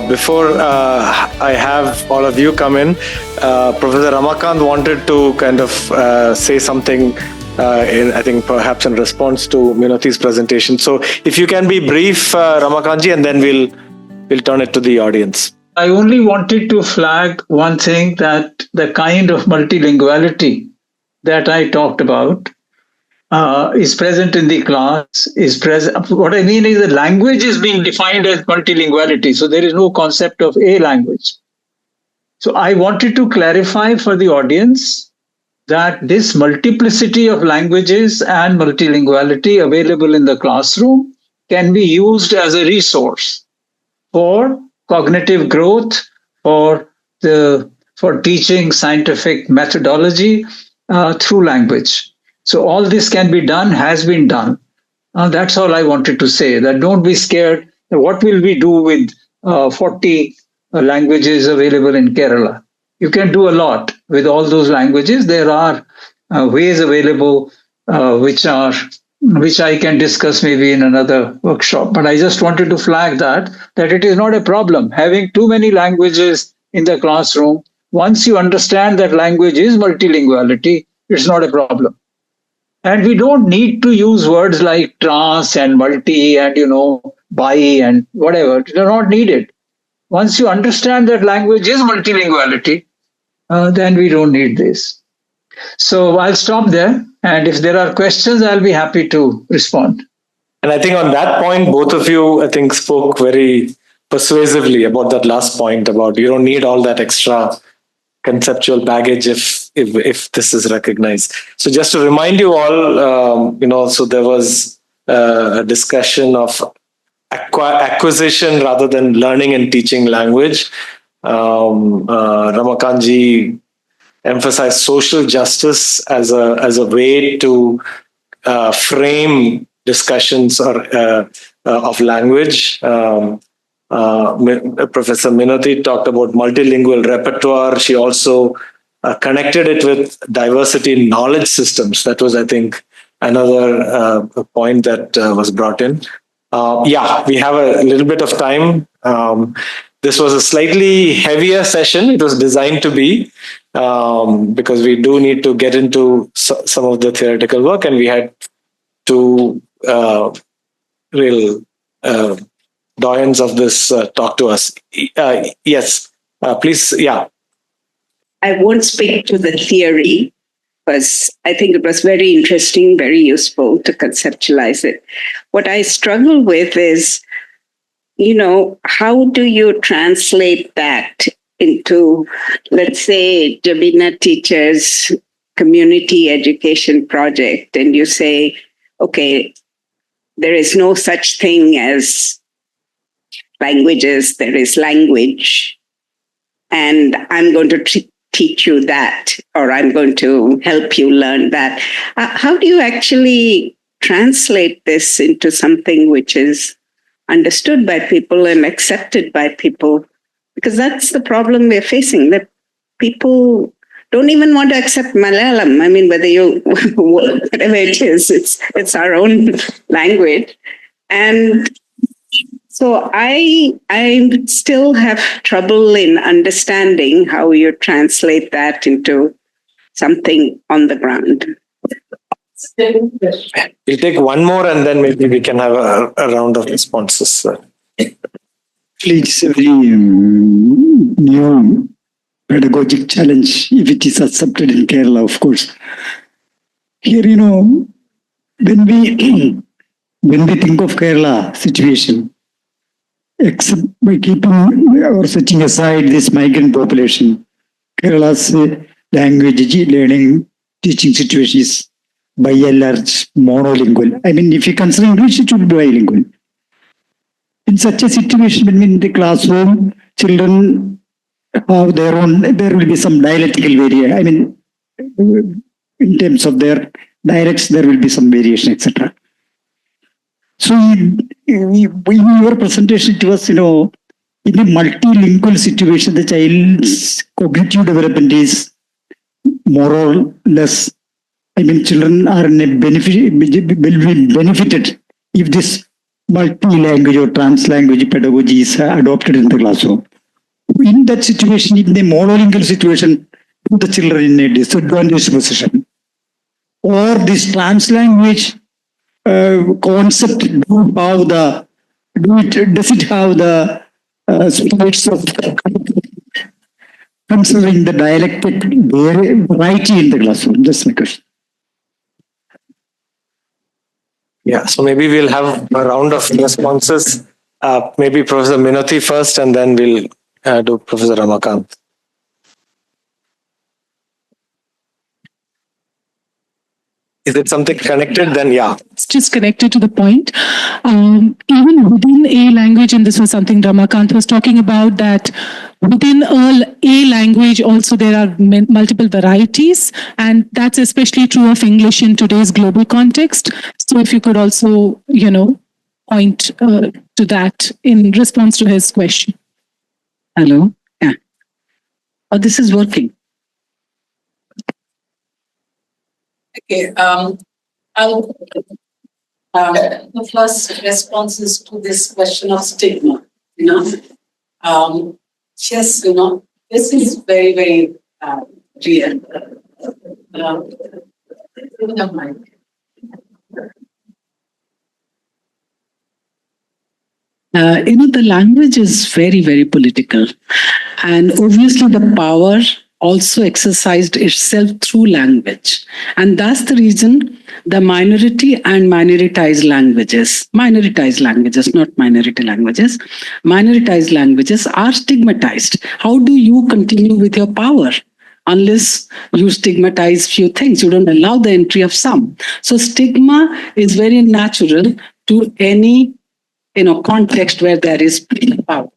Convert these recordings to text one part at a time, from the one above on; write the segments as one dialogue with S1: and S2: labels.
S1: Before I have all of you come in, Professor Ramakant wanted to kind of say something I think perhaps in response to Minati's presentation. So if you can be brief, Ramakantji, and then we'll turn it to the audience.
S2: I only wanted to flag one thing, that the kind of multilinguality that I talked about is present in the class, is present. What I mean is the language is being defined as multilinguality. So there is no concept of a language. So I wanted to clarify for the audience that this multiplicity of languages and multilinguality available in the classroom can be used as a resource for cognitive growth, for teaching scientific methodology through language. So all this can be done, has been done. That's all I wanted to say, that don't be scared. What will we do with 40 languages available in Kerala? You can do a lot with all those languages. There are ways available which I can discuss maybe in another workshop. But I just wanted to flag that it is not a problem having too many languages in the classroom. Once you understand that language is multilinguality, it's not a problem. And we don't need to use words like trans and multi and, bi and whatever. They're not needed. Once you understand that language is multilinguality, then we don't need this. So I'll stop there. And if there are questions, I'll be happy to respond.
S1: And I think on that point, both of you, I think, spoke very persuasively about that last point about you don't need all that extra conceptual baggage if this is recognized. So just to remind you all, so there was a discussion of acquisition rather than learning and teaching language. Ramakantji emphasized social justice as a way to frame discussions of language. Professor Minati talked about multilingual repertoire. She also connected it with diversity in knowledge systems. That was, I think, another point that was brought in. We have a little bit of time. This was a slightly heavier session. It was designed to be because we do need to get into some of the theoretical work, and we had two real doyens of this talk to us. Yes, please. Yeah.
S3: I won't speak to the theory because I think it was very interesting, very useful to conceptualize it. What I struggle with is, how do you translate that into, let's say, Jabina teacher's community education project, and you say, okay, there is no such thing as languages, there is language, and I'm going to teach you that, or I'm going to help you learn that. How do you actually translate this into something which is understood by people and accepted by people? Because that's the problem we're facing, that people don't even want to accept Malayalam. I mean, whatever it is, it's our own language. And so I still have trouble in understanding how you translate that into something on the ground.
S1: We'll take one more and then maybe we can have a round of responses.
S4: It's a very new pedagogic challenge if it is accepted in Kerala, of course. Here, when we think of Kerala situation, except by keeping or setting aside this migrant population, Kerala's language learning teaching situation is by and large monolingual. I mean, if you consider English, it should be bilingual. In such a situation, when in the classroom, children have their own, there will be some dialectical variation. I mean, in terms of their dialects, there will be some variation, etc. So, in your presentation, it was, in a multilingual situation, the child's cognitive development is more or less, I mean, children are will be benefited if this multi-language or trans-language pedagogy is adopted in the classroom. In that situation, in the monolingual situation, put the children in a disadvantaged position. Or this trans-language concept does it have the spirits of considering the dialectic variety in the classroom? That's my question.
S1: Yeah, so maybe we'll have a round of responses. Maybe Professor Minoti first, and then we'll do Professor Ramakant. Is it something connected? Then yeah.
S5: It's just connected to the point. Even within a language, and this was something Ramakant was talking about, that within a language also there are multiple varieties, and that's especially true of English in today's global context. So if you could also, point to that in response to his question.
S6: Hello? Yeah. Oh, this is working. Okay. I'll the first responses to this question of stigma. Yes, this is very, very real. The language is very, very political. And obviously the power also exercised itself through language. And that's the reason the minority and minoritized languages, not minority languages, minoritized languages are stigmatized. How do you continue with your power? Unless you stigmatize few things, you don't allow the entry of some. So stigma is very natural to any context where there is power.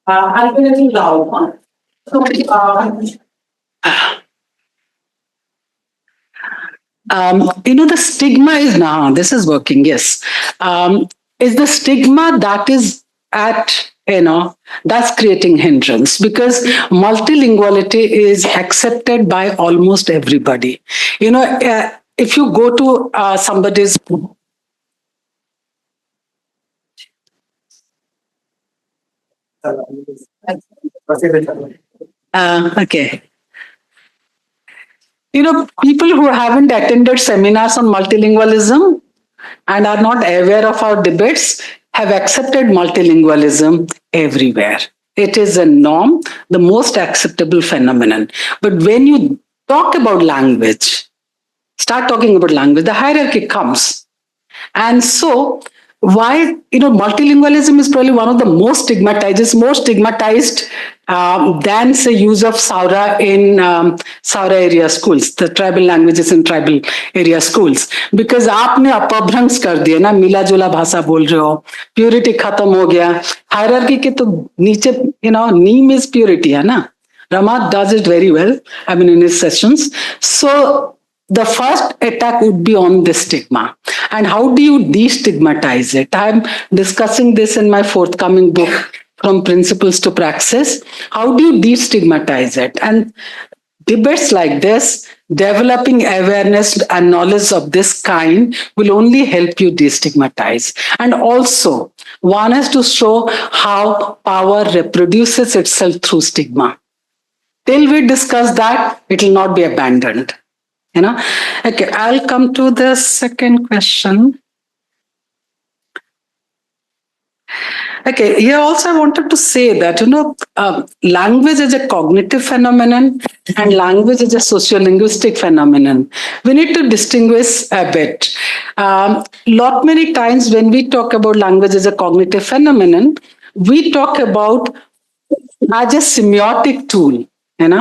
S6: I'll be a little loud. The stigma is now, this is working, yes. Is the stigma that is at, that's creating hindrance, because multilinguality is accepted by almost everybody. If you go to somebody's okay. People who haven't attended seminars on multilingualism and are not aware of our debates have accepted multilingualism everywhere. It is a norm, the most acceptable phenomenon. But when you talk about language, start talking about language, the hierarchy comes. And so, why, multilingualism is probably one of the most stigmatized than, say, use of Saura in Saura area schools, the tribal languages in tribal area schools. Because आपने अपभ्रंश कर दिया ना, मिला जुला भाषा बोल रहे हो, purity खत्म हो गया, hierarchy के तो नीचे, neem is purity है ना. Ramat does it very well, in his sessions. So, the first attack would be on this stigma. And how do you destigmatize it? I'm discussing this in my forthcoming book, From Principles to Praxis. How do you destigmatize it? And debates like this, developing awareness and knowledge of this kind will only help you destigmatize. And also, one has to show how power reproduces itself through stigma. Till we discuss that, it will not be abandoned. Okay, I'll come to the second question. Okay, here also I wanted to say that, language is a cognitive phenomenon and language is a sociolinguistic phenomenon. We need to distinguish a bit. Many times when we talk about language as a cognitive phenomenon, we talk about as a semiotic tool. And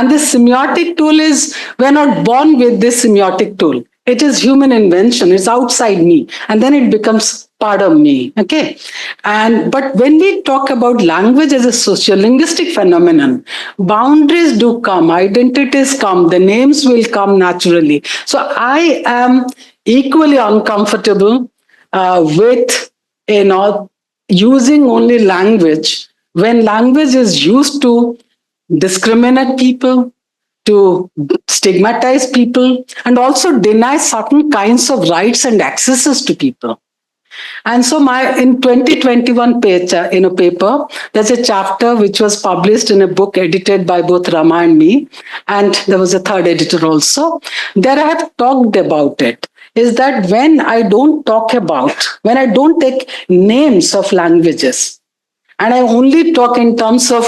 S6: this semiotic tool is, we're not born with this semiotic tool. It is human invention. It's outside me. And then it becomes part of me. Okay. But when we talk about language as a sociolinguistic phenomenon, boundaries do come, identities come, the names will come naturally. So I am equally uncomfortable with, using only language when language is used to discriminate people, to stigmatize people, and also deny certain kinds of rights and accesses to people. And so in 2021 paper, there's a chapter which was published in a book edited by both Rama and me, and there was a third editor also. There I have talked about it, is that when I don't take names of languages, and I only talk in terms of,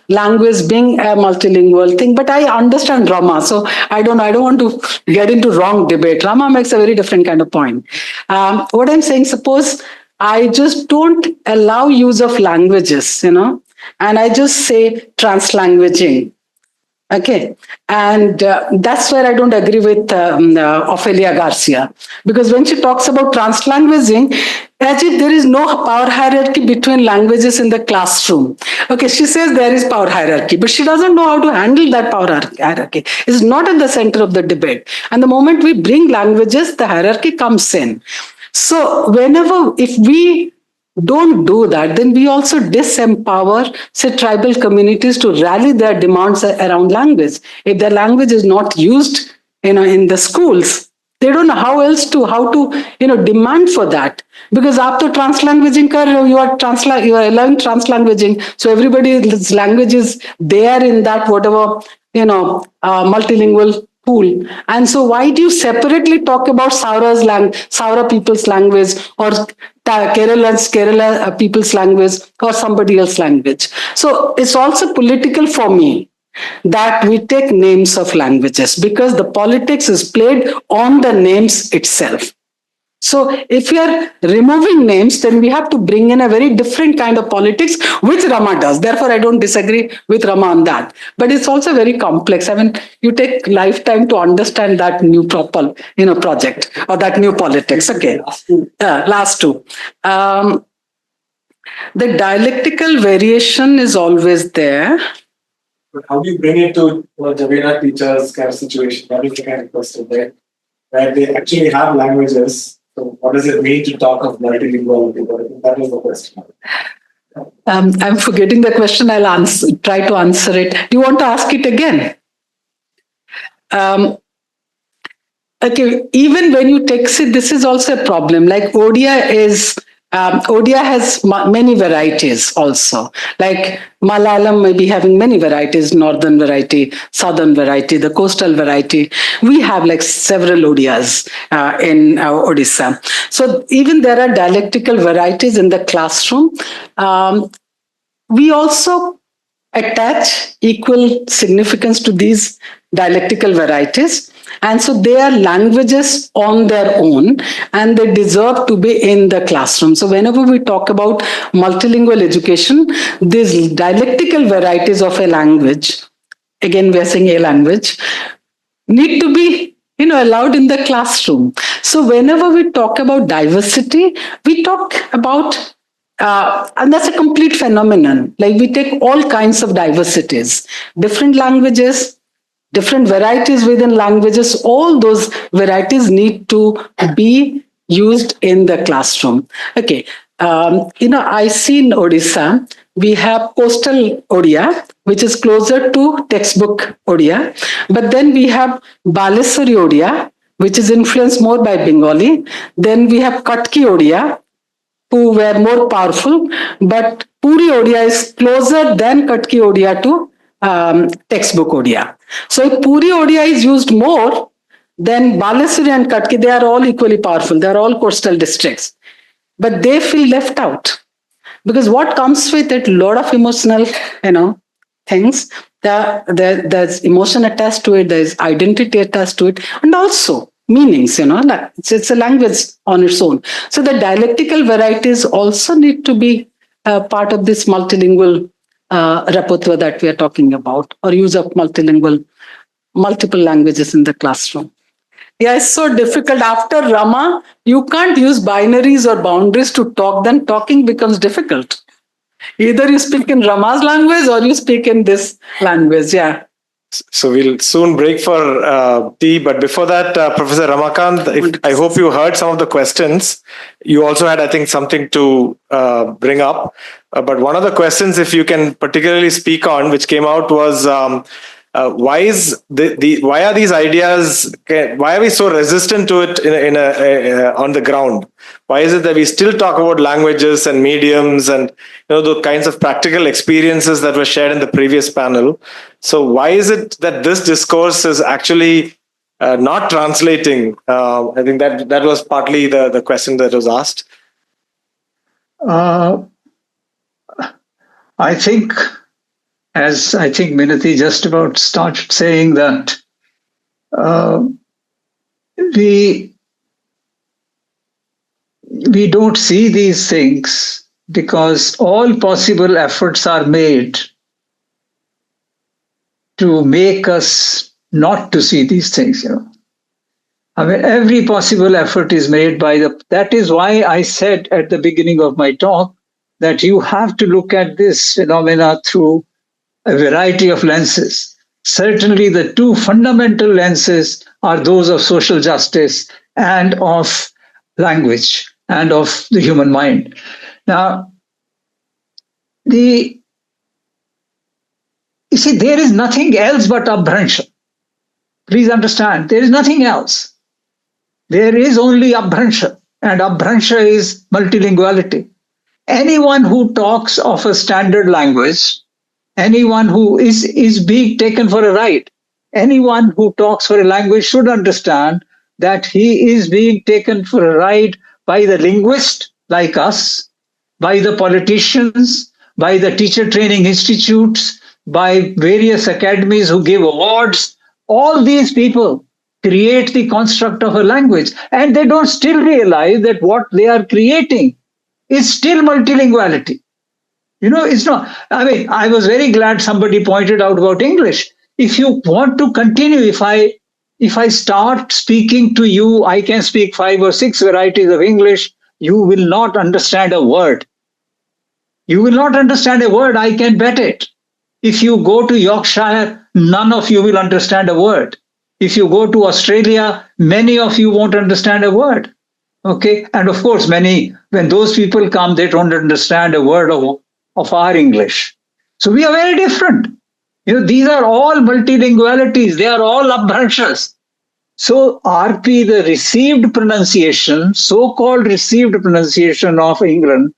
S6: language being a multilingual thing, but I understand Rama. So I don't want to get into wrong debate. Rama makes a very different kind of point. What I'm saying, suppose I just don't allow use of languages, and I just say translanguaging. Okay. And that's where I don't agree with Ofelia Garcia, because when she talks about translanguaging, as if there is no power hierarchy between languages in the classroom. Okay, she says there is power hierarchy, but she doesn't know how to handle that power hierarchy. It's not at the center of the debate. And the moment we bring languages, the hierarchy comes in. So if we don't do that, then we also disempower, say, tribal communities to rally their demands around language. If their language is not used, in the schools, they don't know how to demand for that. Because after translanguaging, you are allowing translanguaging, so everybody's language is there in that whatever multilingual pool. And so why do you separately talk about Saura people's language, or Kerala people's language, or somebody else's language? So it's also political for me that we take names of languages, because the politics is played on the names itself. So if we are removing names, then we have to bring in a very different kind of politics, which Rama does. Therefore, I don't disagree with Rama on that. But it's also very complex. I mean, you take lifetime to understand that new project, or that new politics. Okay, last two. The dialectical variation is always there.
S1: But how do you bring it to Javina teachers kind of situation? That is the kind of question there, where they actually have languages. So what does it mean to talk of multilingual? That is the question.
S6: I'm forgetting the question. I'll try to answer it. Do you want to ask it again? Okay, even when you take it, this is also a problem. Like Odia has many varieties also. Like Malayalam may be having many varieties, northern variety, southern variety, the coastal variety. We have like several Odias in Odisha. So even there are dialectical varieties in the classroom. We also attach equal significance to these dialectical varieties. And so they are languages on their own, and they deserve to be in the classroom. So whenever we talk about multilingual education, these dialectical varieties of a language, again we are saying a language, need to be allowed in the classroom. So whenever we talk about diversity, we talk about and that's a complete phenomenon. Like we take all kinds of diversities, different languages, different varieties within languages. All those varieties need to be used in the classroom. Okay, I see in Odisha, we have coastal Odia, which is closer to textbook Odia. But then we have Baleswari Odia, which is influenced more by Bengali. Then we have Katki Odia, who were more powerful, but Puri Odia is closer than Katki Odia to textbook Odia. So if Puri Odia is used more, then Baleswari and Katki, they are all equally powerful. They are all coastal districts. But they feel left out. Because what comes with it, a lot of emotional, things. There's emotion attached to it, there's identity attached to it, and also meanings, it's a language on its own. So the dialectical varieties also need to be part of this multilingual repertoire that we are talking about, or use of multiple languages in the classroom. Yeah, it's so difficult. After Rama, you can't use binaries or boundaries to talk, then talking becomes difficult. Either you speak in Rama's language or you speak in this language, yeah.
S1: So we'll soon break for tea. But before that, Professor Ramakant, I hope you heard some of the questions. You also had, I think, something to bring up. But one of the questions, if you can particularly speak on, which came out was why are these ideas? Why are we so resistant to it on the ground? Why is it that we still talk about languages and mediums and the kinds of practical experiences that were shared in the previous panel? So why is it that this discourse is actually not translating? I think that was partly the question that was asked.
S2: I think, as I think Minati just about started saying, that we don't see these things because all possible efforts are made to make us not to see these things. I mean, every possible effort is made that is why I said at the beginning of my talk that you have to look at this phenomena through a variety of lenses. Certainly, the two fundamental lenses are those of social justice and of language and of the human mind. Now, you see, there is nothing else but Abhransha. Please understand, there is nothing else. There is only Abhransha, and Abhransha is multilinguality. Anyone who talks of a standard language, anyone who is being taken for a ride, anyone who talks for a language should understand that he is being taken for a ride by the linguist like us, by the politicians, by the teacher training institutes, by various academies who give awards. All these people create the construct of a language, and they don't still realize that what they are creating is still multilinguality. It's not. I mean, I was very glad somebody pointed out about English. If you want to continue, if I start speaking to you, I can speak 5 or 6 varieties of English. You will not understand a word. You will not understand a word, I can bet it. If you go to Yorkshire, none of you will understand a word. If you go to Australia, many of you won't understand a word. Okay? And of course, when those people come, they don't understand a word of our English. So we are very different. These are all multilingualities. They are all Abhranshas. So RP, the received pronunciation, so-called received pronunciation of England,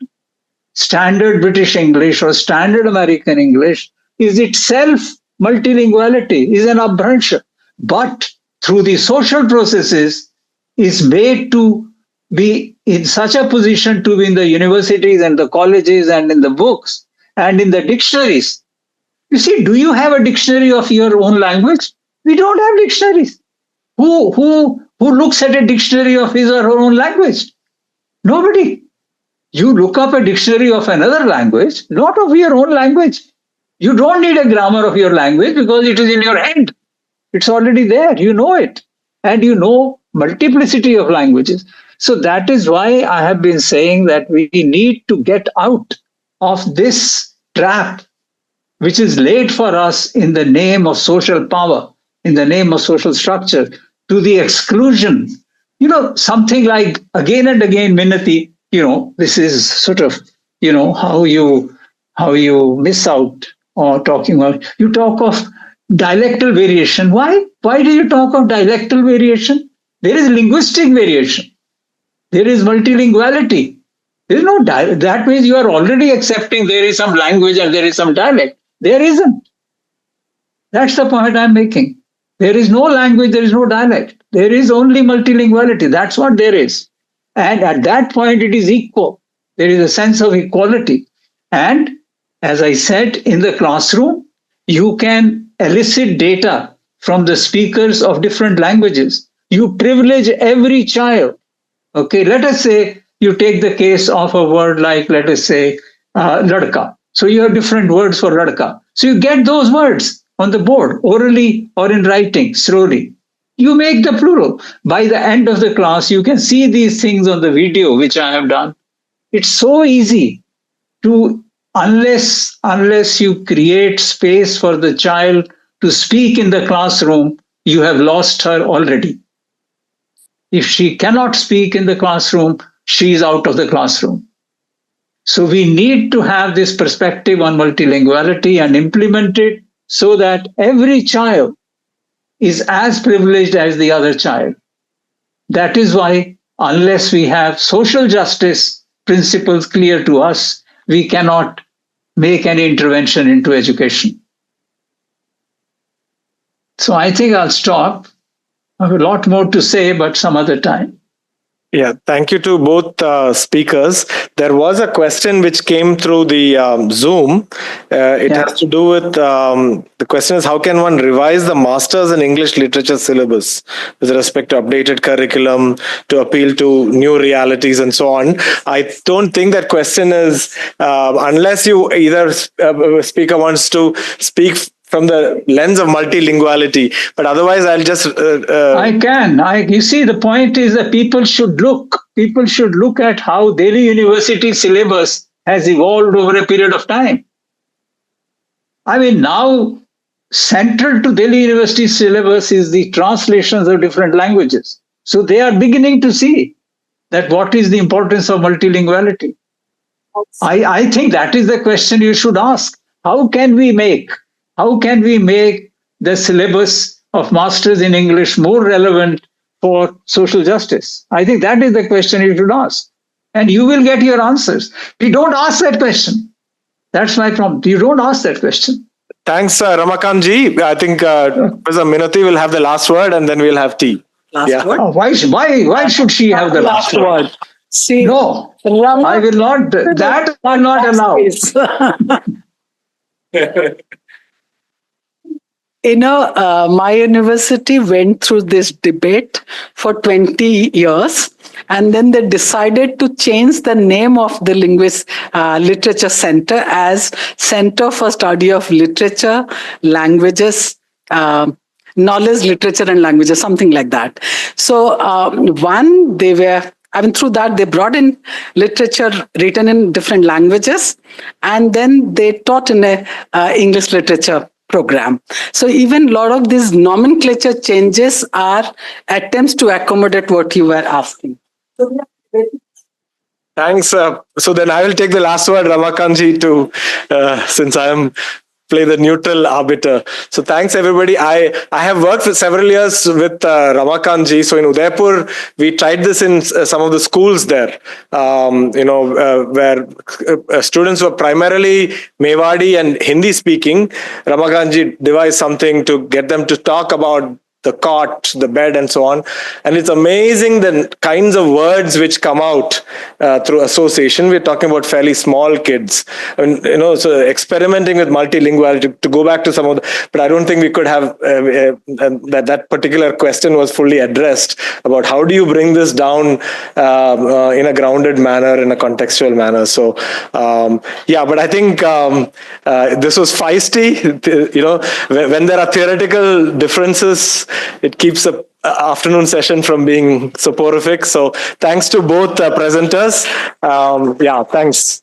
S2: standard British English or standard American English, is itself multilinguality, is an Abhransha. But through the social processes, is made to be in such a position to be in the universities and the colleges and in the books and in the dictionaries. You see, do you have a dictionary of your own language? We don't have dictionaries. Who looks at a dictionary of his or her own language? Nobody. You look up a dictionary of another language, not of your own language. You don't need a grammar of your language because it is in your head. It's already there. You know it. And you know multiplicity of languages. So that is why I have been saying that we need to get out of this trap which is laid for us in the name of social power, in the name of social structure, to the exclusion. Something like again and again, Minati, this is sort of, how you miss out or talking about. You talk of dialectal variation. Why? Why do you talk of dialectal variation? There is linguistic variation. There is multilinguality. There is no that means you are already accepting there is some language and there is some dialect. There isn't. That's the point I'm making. There is no language, there is no dialect. There is only multilinguality. That's what there is. And at that point, it is equal. There is a sense of equality. And as I said, in the classroom, you can elicit data from the speakers of different languages. You privilege every child. Okay, let us say you take the case of a word like, let us say, ladka. So you have different words for ladka. So you get those words on the board, orally or in writing, slowly. You make the plural. By the end of the class, you can see these things on the video, which I have done. It's so easy to, unless you create space for the child to speak in the classroom, you have lost her already. If she cannot speak in the classroom, she is out of the classroom. So we need to have this perspective on multilinguality and implement it so that every child is as privileged as the other child. That is why, unless we have social justice principles clear to us, we cannot make any intervention into education. So I think I'll stop. I have a lot more to say, but some other time.
S1: Yeah, thank you to both speakers. There was a question which came through the Zoom. It has to do with the question is, how can one revise the Masters in English Literature syllabus with respect to updated curriculum to appeal to new realities and so on? I don't think that question is, unless you either speaker wants to speak from the lens of multilinguality, but otherwise I'll just
S2: I can. You see, the point is that people should look at how Delhi University syllabus has evolved over a period of time. I mean, now central to Delhi University syllabus is the translations of different languages. So they are beginning to see that what is the importance of multilinguality. I think that is the question you should ask. How can we make the syllabus of Masters in English more relevant for social justice? I think that is the question you should ask. And you will get your answers. We don't ask that question. That's my problem. You don't ask that question.
S1: Thanks, Ramakant ji. I think Professor Minati will have the last word, and then we'll have tea.
S6: Last word?
S2: Oh, why should she have the last word?
S6: See,
S2: No, I will not. That I will not allow.
S6: My university went through this debate for 20 years, and then they decided to change the name of the Literature Center as Center for Study of Literature, Languages, Knowledge, Literature and Languages, something like that. So through that, they brought in literature written in different languages, and then they taught in a English literature program. So even a lot of these nomenclature changes are attempts to accommodate what you were asking.
S1: Thanks. So then I will take the last word, Ramakantji, since I am play the neutral arbiter. So thanks everybody. I have worked for several years with Ramakantji. So in Udaipur, we tried this in some of the schools there, where students were primarily Mewadi and Hindi speaking. Ramakantji devised something to get them to talk about the cot, the bed, and so on. And it's amazing the kinds of words which come out through association. We're talking about fairly small kids. And, so experimenting with multilinguality, to go back to some of the, but I don't think we could have, that particular question was fully addressed about how do you bring this down in a grounded manner, in a contextual manner. So, but I think this was feisty. When there are theoretical differences, it keeps the afternoon session from being soporific. So thanks to both presenters. Thanks.